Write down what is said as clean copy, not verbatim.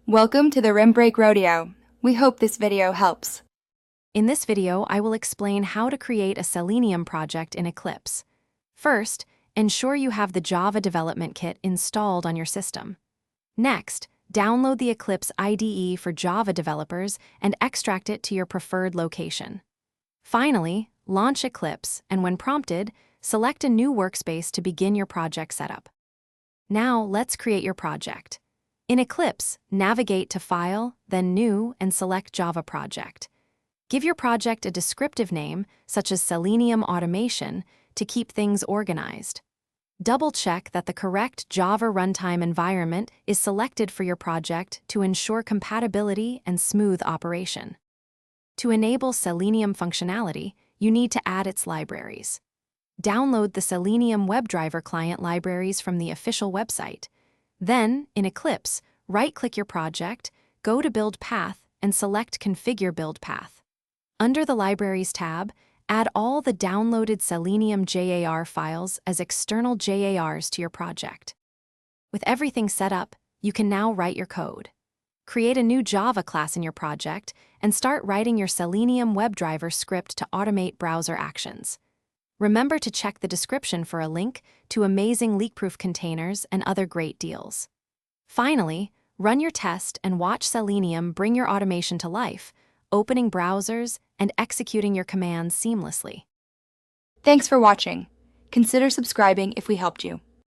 Welcome to the Rim Break Rodeo. We hope this video helps. In this video, I will explain how to create a Selenium project in Eclipse. First, ensure you have the Java development kit installed on your system. Next, download the Eclipse IDE for Java developers and extract it to your preferred location. Finally, launch Eclipse, and when prompted, select a new workspace to begin your project setup. Now, let's create your project. In Eclipse, navigate to File, then New, and select Java Project. Give your project a descriptive name, such as Selenium Automation, to keep things organized. Double-check that the correct Java runtime environment is selected for your project to ensure compatibility and smooth operation. To enable Selenium functionality, you need to add its libraries. Download the Selenium WebDriver client libraries from the official website. Then, in Eclipse, right-click your project, go to Build Path, and select Configure Build Path. Under the Libraries tab, add all the downloaded Selenium JAR files as external JARs to your project. With everything set up, you can now write your code. Create a new Java class in your project and start writing your Selenium WebDriver script to automate browser actions. Remember to check the description for a link to amazing leak-proof containers and other great deals. Finally, run your test and watch Selenium bring your automation to life, opening browsers and executing your commands seamlessly. Thanks for watching. Consider subscribing if we helped you.